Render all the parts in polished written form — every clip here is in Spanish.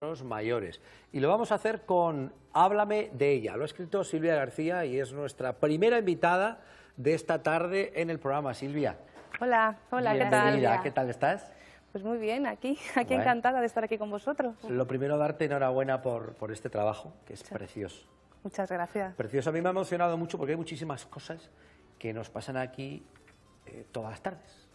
Los mayores. Y lo vamos a hacer con Háblame de ella. Lo ha escrito Silvia García y es nuestra primera invitada de esta tarde en el programa. Silvia. Hola, ¿qué tal? ¿Qué tal estás? Pues muy bien, aquí Bueno. encantada de estar aquí con vosotros. Lo primero, darte enhorabuena por este trabajo, que es precioso. Muchas gracias. Precioso. A mí me ha emocionado mucho porque hay muchísimas cosas que nos pasan aquí todas las tardes,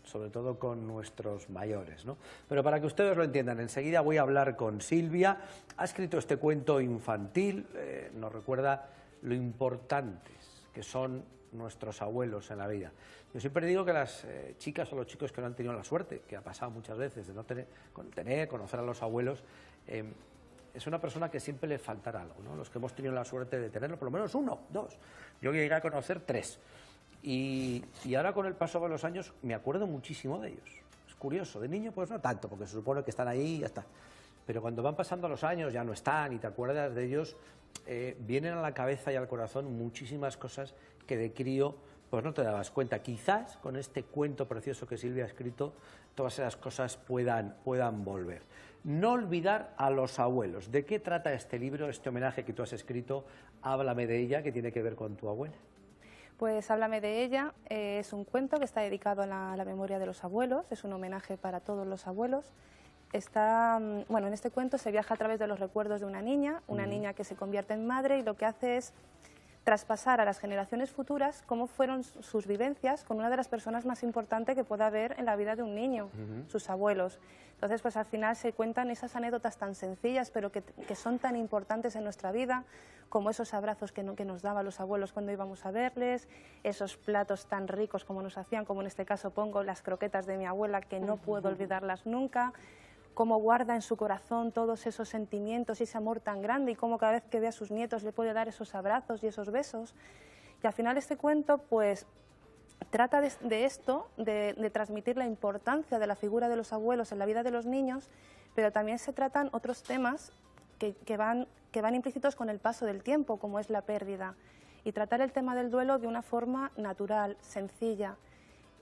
sobre todo con nuestros mayores, ¿no? Pero para que ustedes lo entiendan, enseguida voy a hablar con Silvia. Ha escrito este cuento infantil, nos recuerda lo importantes que son nuestros abuelos en la vida. Yo siempre digo que las chicas o los chicos que no han tenido la suerte, que ha pasado muchas veces, de no conocer a los abuelos, es una persona que siempre le faltará algo, ¿no? Los que hemos tenido la suerte de tenerlo, por lo menos uno, dos. Yo llegué a conocer tres. Y ahora con el paso de los años me acuerdo muchísimo de ellos. Es curioso, de niño pues no tanto, porque se supone que están ahí y ya está. Pero cuando van pasando los años, ya no están y te acuerdas de ellos, vienen a la cabeza y al corazón muchísimas cosas que de crío pues no te dabas cuenta. Quizás con este cuento precioso que Silvia ha escrito, todas esas cosas puedan volver. No olvidar a los abuelos. ¿De qué trata este libro, este homenaje que tú has escrito? Háblame de ella, que tiene que ver con tu abuela. Pues Háblame de ella es un cuento que está dedicado a la memoria de los abuelos, es un homenaje para todos los abuelos. Bueno, en este cuento se viaja a través de los recuerdos de una niña que se convierte en madre y lo que hace es traspasar a las generaciones futuras cómo fueron sus vivencias con una de las personas más importantes que pueda haber en la vida de un niño, sus abuelos. Entonces, pues al final se cuentan esas anécdotas tan sencillas, pero que son tan importantes en nuestra vida, como esos abrazos que nos daban los abuelos cuando íbamos a verles, esos platos tan ricos como nos hacían, como en este caso pongo las croquetas de mi abuela, que no puedo olvidarlas nunca, cómo guarda en su corazón todos esos sentimientos y ese amor tan grande y cómo cada vez que ve a sus nietos le puede dar esos abrazos y esos besos. Y al final este cuento pues trata de esto, de transmitir la importancia de la figura de los abuelos en la vida de los niños, pero también se tratan otros temas que van implícitos con el paso del tiempo, como es la pérdida, y tratar el tema del duelo de una forma natural, sencilla,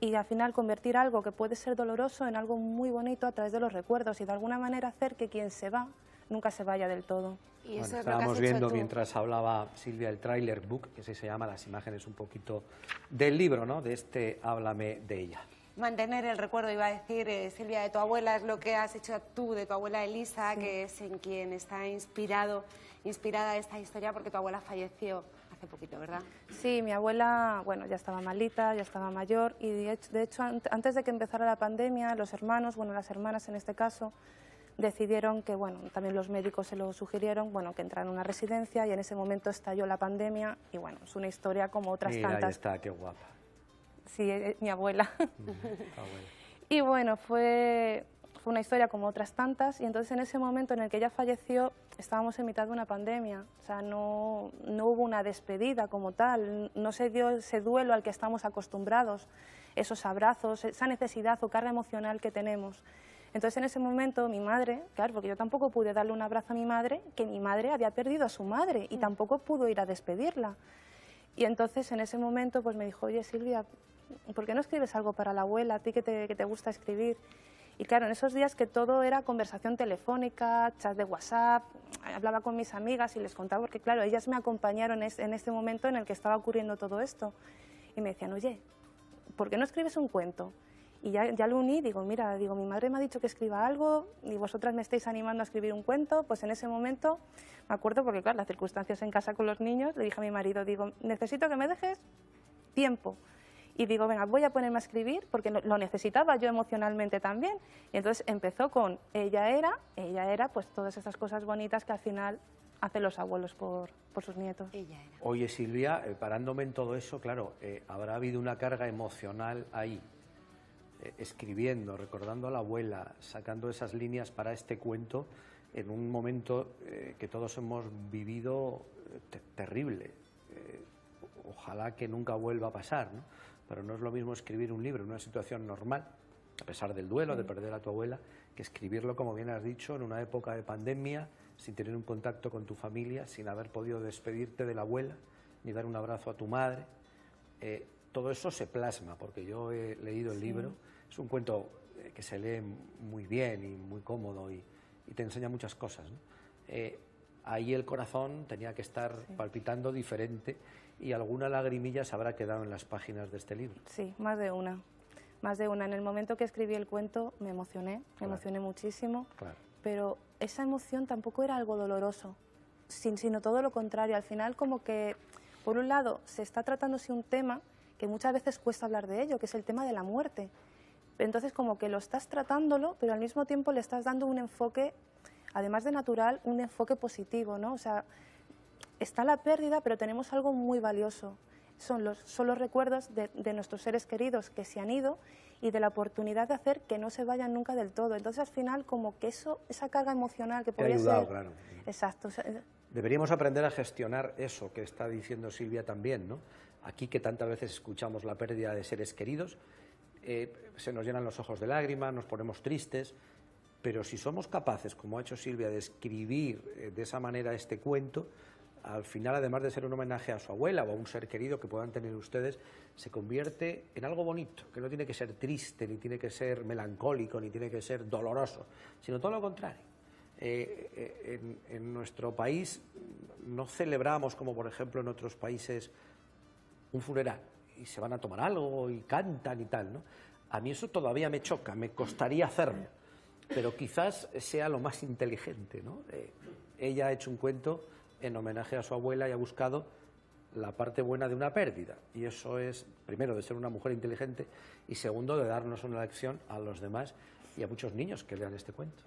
y al final convertir algo que puede ser doloroso en algo muy bonito a través de los recuerdos y de alguna manera hacer que quien se va nunca se vaya del todo. Y Bueno, eso es lo que estábamos has viendo hecho tú. mientras hablaba Silvia el tráiler book, que así se llama, las imágenes un poquito del libro, ¿no? De este Háblame de ella. Mantener el recuerdo, iba a decir, Silvia, de tu abuela, es lo que has hecho tú, de tu abuela Elisa, sí, que es en quien está inspirada esta historia, porque tu abuela falleció hace poquito, ¿verdad? Sí, mi abuela, bueno, ya estaba malita, ya estaba mayor, y de hecho antes de que empezara la pandemia, los hermanos, bueno, las hermanas en este caso, decidieron que, bueno, también los médicos se lo sugirieron, bueno, que entrara en una residencia, y en ese momento estalló la pandemia, y bueno, es una historia como otras Mira, tantas. ahí está, qué guapa. Sí, mi abuela. Abuela. Y bueno, fue una historia como otras tantas, y entonces en ese momento en el que ella falleció estábamos en mitad de una pandemia, o sea, no hubo una despedida como tal, no se dio ese duelo al que estamos acostumbrados, esos abrazos, esa necesidad o carga emocional que tenemos. Entonces en ese momento mi madre, claro, porque yo tampoco pude darle un abrazo a mi madre, que mi madre había perdido a su madre y tampoco pudo ir a despedirla. Y entonces en ese momento pues me dijo, oye Silvia, ¿por qué no escribes algo para la abuela, a ti que te gusta escribir? Y claro, en esos días que todo era conversación telefónica, chat de WhatsApp, hablaba con mis amigas y les contaba, porque claro, ellas me acompañaron en este momento en el que estaba ocurriendo todo esto. Y me decían, oye, ¿por qué no escribes un cuento? Y ya lo uní, digo, mira, digo, mi madre me ha dicho que escriba algo y vosotras me estáis animando a escribir un cuento. Pues en ese momento, me acuerdo, porque claro, las circunstancias en casa con los niños, le dije a mi marido, digo, necesito que me dejes tiempo. Y digo, venga, voy a ponerme a escribir, porque lo necesitaba yo emocionalmente también. Y entonces empezó con ella era, pues todas esas cosas bonitas que al final hacen los abuelos por sus nietos. Ella era. Oye, Silvia, parándome en todo eso, claro, habrá habido una carga emocional ahí, escribiendo, recordando a la abuela, sacando esas líneas para este cuento, en un momento que todos hemos vivido terrible. Ojalá que nunca vuelva a pasar, ¿no? Pero no es lo mismo escribir un libro en una situación normal, a pesar del duelo, de perder a tu abuela, que escribirlo, como bien has dicho, en una época de pandemia, sin tener un contacto con tu familia, sin haber podido despedirte de la abuela, ni dar un abrazo a tu madre. Todo eso se plasma, porque yo he leído el libro, es un cuento que se lee muy bien y muy cómodo, y y te enseña muchas cosas, ¿no? Ahí el corazón tenía que estar palpitando diferente y alguna lagrimilla se habrá quedado en las páginas de este libro. Sí, más de una. Más de una. En el momento que escribí el cuento me emocioné muchísimo, pero esa emoción tampoco era algo doloroso, sino todo lo contrario. Al final, como que, por un lado, se está tratándose un tema que muchas veces cuesta hablar de ello, que es el tema de la muerte. Entonces, como que lo estás tratándolo, pero al mismo tiempo le estás dando un enfoque, además de natural, un enfoque positivo, ¿no? O sea, está la pérdida, pero tenemos algo muy valioso. Son los recuerdos de nuestros seres queridos que se han ido y de la oportunidad de hacer que no se vayan nunca del todo. Entonces, al final, como que esa carga emocional que podría ser... Claro. Exacto. O sea, deberíamos aprender a gestionar eso que está diciendo Silvia también, ¿no? Aquí que tantas veces escuchamos la pérdida de seres queridos, se nos llenan los ojos de lágrimas, nos ponemos tristes, pero si somos capaces, como ha hecho Silvia, de escribir de esa manera este cuento, al final, además de ser un homenaje a su abuela o a un ser querido que puedan tener ustedes, se convierte en algo bonito, que no tiene que ser triste, ni tiene que ser melancólico, ni tiene que ser doloroso, sino todo lo contrario. En nuestro país no celebramos, como por ejemplo en otros países, un funeral, y se van a tomar algo y cantan y tal, ¿no? A mí eso todavía me choca, me costaría hacerlo, pero quizás sea lo más inteligente, ¿no? Ella ha hecho un cuento en homenaje a su abuela y ha buscado la parte buena de una pérdida. Y eso es, primero, de ser una mujer inteligente y segundo, de darnos una lección a los demás y a muchos niños que lean este cuento.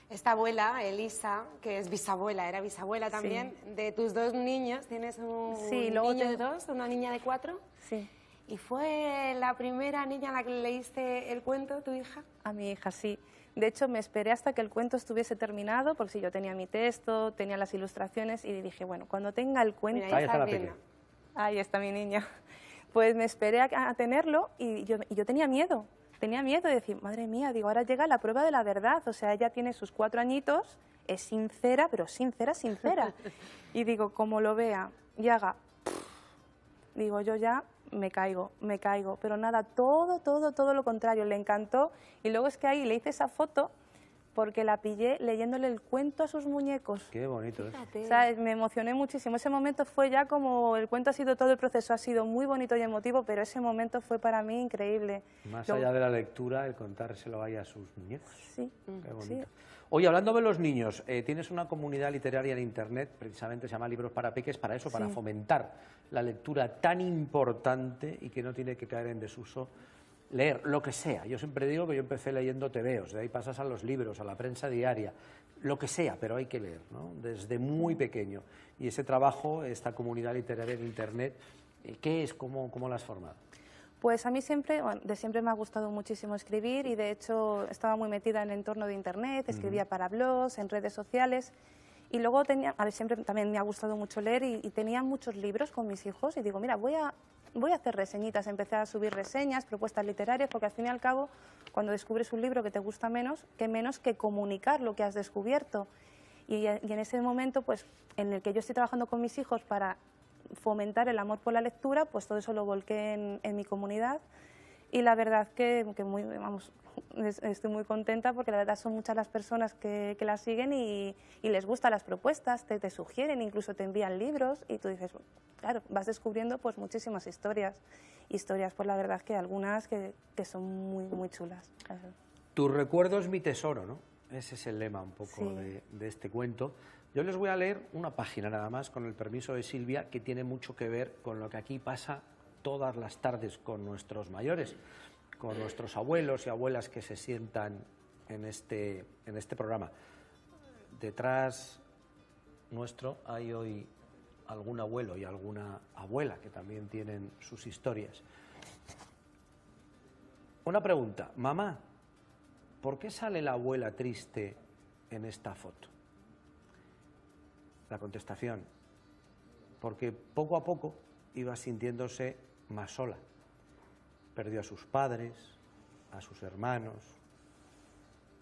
Esta abuela, Elisa, que es bisabuela, era bisabuela también, de tus dos niños, tienes un niño de 2, una niña de 4. Sí. ¿Y fue la primera niña a la que le leíste el cuento, tu hija? A mi hija, sí. De hecho, me esperé hasta que el cuento estuviese terminado, porque si yo tenía mi texto, tenía las ilustraciones, y dije, bueno, cuando tenga el cuento... Mira, ahí está la pequeña. Ahí está mi niña. Pues me esperé a tenerlo y yo tenía miedo de decir, madre mía, digo, ahora llega la prueba de la verdad. O sea, ella tiene sus 4 añitos, es sincera, pero sincera. Y digo, como lo vea y haga... Digo, yo ya... me caigo, pero nada, todo lo contrario, le encantó. Y luego es que ahí le hice esa foto porque la pillé leyéndole el cuento a sus muñecos. Qué bonito. Fíjate. O sea, me emocioné muchísimo. Ese momento fue ya como, el cuento ha sido, todo el proceso ha sido muy bonito y emotivo, pero ese momento fue para mí increíble. Más allá de la lectura, el contárselo ahí a sus muñecos. Sí. Qué bonito. Sí. Oye, hablando de los niños, tienes una comunidad literaria en Internet, precisamente se llama Libros para Peques, para eso, para fomentar la lectura tan importante y que no tiene que caer en desuso. Leer lo que sea. Yo siempre digo que yo empecé leyendo tebeos, de ahí pasas a los libros, a la prensa diaria, lo que sea, pero hay que leer, ¿no? Desde muy pequeño. Y ese trabajo, esta comunidad literaria en Internet, ¿qué es? ¿Cómo la has formado? Pues a mí siempre me ha gustado muchísimo escribir y de hecho estaba muy metida en el entorno de Internet, escribía para blogs, en redes sociales y luego siempre también me ha gustado mucho leer y tenía muchos libros con mis hijos y digo, mira, voy a hacer reseñitas, empecé a subir reseñas, propuestas literarias, porque al fin y al cabo, cuando descubres un libro que te gusta menos que comunicar lo que has descubierto. Y en ese momento, pues, en el que yo estoy trabajando con mis hijos para fomentar el amor por la lectura, pues todo eso lo volqué en mi comunidad. Y la verdad que estoy muy contenta porque la verdad son muchas las personas que la siguen y les gustan las propuestas, te sugieren, incluso te envían libros y tú dices, claro, vas descubriendo pues muchísimas historias pues la verdad que algunas que son muy chulas. Claro. Tu recuerdo es mi tesoro, ¿no? Ese es el lema un poco de este cuento. Yo les voy a leer una página nada más, con el permiso de Silvia, que tiene mucho que ver con lo que aquí pasa todas las tardes con nuestros mayores, con nuestros abuelos y abuelas que se sientan en este programa. Detrás nuestro hay hoy algún abuelo y alguna abuela que también tienen sus historias. Una pregunta, mamá, ¿por qué sale la abuela triste en esta foto? La contestación, porque poco a poco iba sintiéndose más sola. Perdió a sus padres, a sus hermanos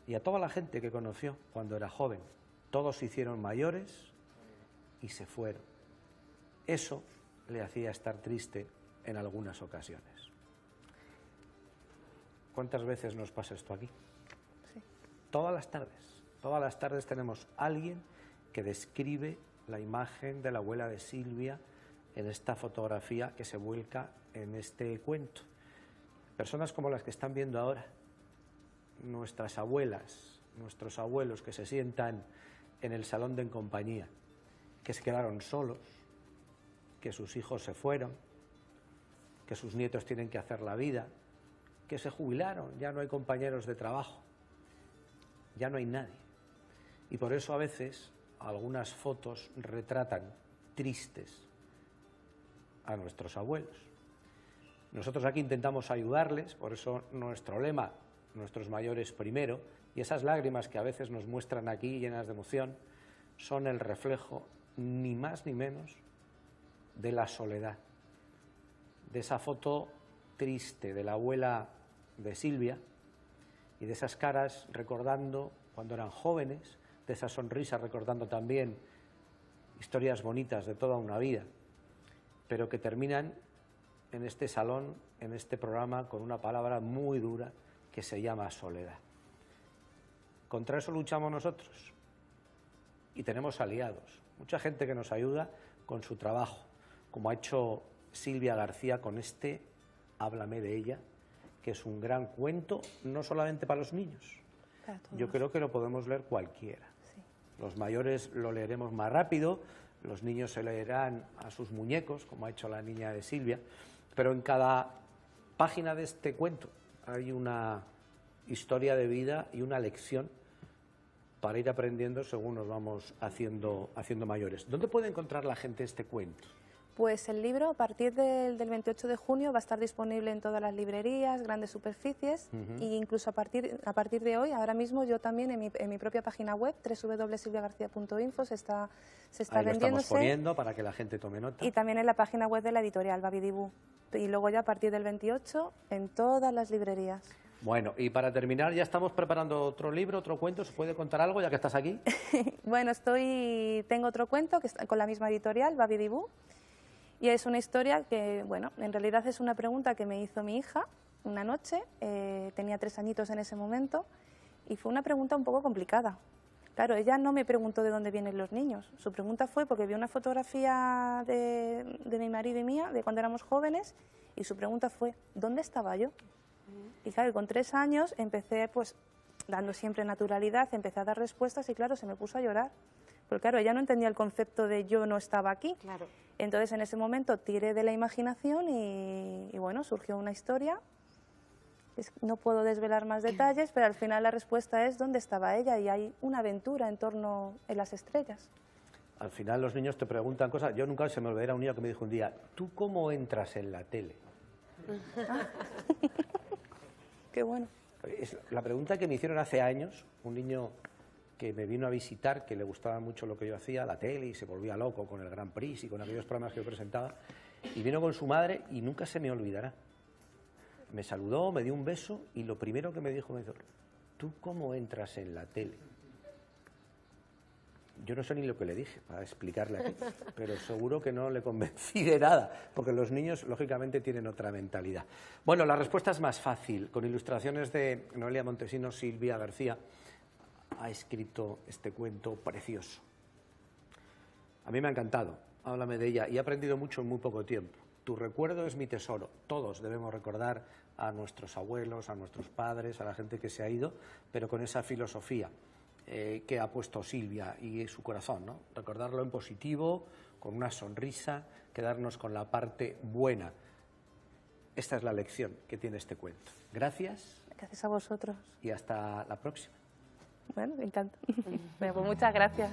y a toda la gente que conoció cuando era joven. Todos se hicieron mayores y se fueron. Eso le hacía estar triste en algunas ocasiones. ¿Cuántas veces nos pasa esto aquí? Sí. Todas las tardes. Todas las tardes tenemos alguien que describe la imagen de la abuela de Silvia en esta fotografía que se vuelca en este cuento. Personas como las que están viendo ahora, nuestras abuelas, nuestros abuelos que se sientan en el salón de en compañía, que se quedaron solos, que sus hijos se fueron, que sus nietos tienen que hacer la vida, que se jubilaron, ya no hay compañeros de trabajo, ya no hay nadie. Y por eso a veces algunas fotos retratan tristes a nuestros abuelos. Nosotros aquí intentamos ayudarles, por eso nuestro lema, nuestros mayores primero, y esas lágrimas que a veces nos muestran aquí llenas de emoción, son el reflejo ni más ni menos de la soledad, de esa foto triste de la abuela de Silvia y de esas caras recordando cuando eran jóvenes, de esa sonrisa recordando también historias bonitas de toda una vida, pero que terminan en este salón, en este programa, con una palabra muy dura que se llama soledad. Contra eso luchamos nosotros y tenemos aliados, mucha gente que nos ayuda con su trabajo, como ha hecho Silvia García con este Háblame de ella, que es un gran cuento, no solamente para los niños. Yo creo que lo podemos leer cualquiera. Sí. Los mayores lo leeremos más rápido, los niños se leerán a sus muñecos, como ha hecho la niña de Silvia, pero en cada página de este cuento hay una historia de vida y una lección para ir aprendiendo según nos vamos haciendo mayores. ¿Dónde puede encontrar la gente este cuento? Pues el libro a partir del 28 de junio va a estar disponible en todas las librerías, grandes superficies e incluso a partir de hoy, ahora mismo yo también en mi propia página web www.silviagarcia.info se está Ahí vendiéndose. Lo estamos poniendo para que la gente tome nota. Y también en la página web de la editorial Babidibú. Y luego ya a partir del 28 en todas las librerías. Bueno, y para terminar ya estamos preparando otro libro, otro cuento. ¿Se puede contar algo ya que estás aquí? Bueno, tengo otro cuento que está con la misma editorial, Babidibú. Y es una historia que, bueno, en realidad es una pregunta que me hizo mi hija una noche, tenía 3 añitos en ese momento, y fue una pregunta un poco complicada. Claro, ella no me preguntó de dónde vienen los niños, su pregunta fue porque vio una fotografía de mi marido y mía, de cuando éramos jóvenes, y su pregunta fue, ¿dónde estaba yo? Y claro, con 3 años empecé, pues, dando siempre naturalidad, empecé a dar respuestas y claro, se me puso a llorar. Porque claro, ella no entendía el concepto de yo no estaba aquí. Claro. Entonces en ese momento tiré de la imaginación y bueno, surgió una historia. No puedo desvelar más detalles, pero al final la respuesta es dónde estaba ella y hay una aventura en torno en las estrellas. Al final los niños te preguntan cosas. Yo nunca se me olvidará un niño que me dijo un día, ¿tú cómo entras en la tele? Qué bueno. Es la pregunta que me hicieron hace años, un niño que me vino a visitar, que le gustaba mucho lo que yo hacía, la tele, y se volvía loco con el Grand Prix y con aquellos programas que yo presentaba, y vino con su madre y nunca se me olvidará. Me saludó, me dio un beso y lo primero que me dijo, ¿tú cómo entras en la tele? Yo no sé ni lo que le dije para explicarle aquí, pero seguro que no le convencí de nada, porque los niños, lógicamente, tienen otra mentalidad. Bueno, la respuesta es más fácil. Con ilustraciones de Noelia Montesino, Silvia García ha escrito este cuento precioso. A mí me ha encantado, háblame de ella, y he aprendido mucho en muy poco tiempo. Tu recuerdo es mi tesoro. Todos debemos recordar a nuestros abuelos, a nuestros padres, a la gente que se ha ido, pero con esa filosofía que ha puesto Silvia y su corazón, ¿no? Recordarlo en positivo, con una sonrisa, quedarnos con la parte buena. Esta es la lección que tiene este cuento. Gracias. Gracias a vosotros. Y hasta la próxima. Bueno, me encanta. Bueno, pues muchas gracias.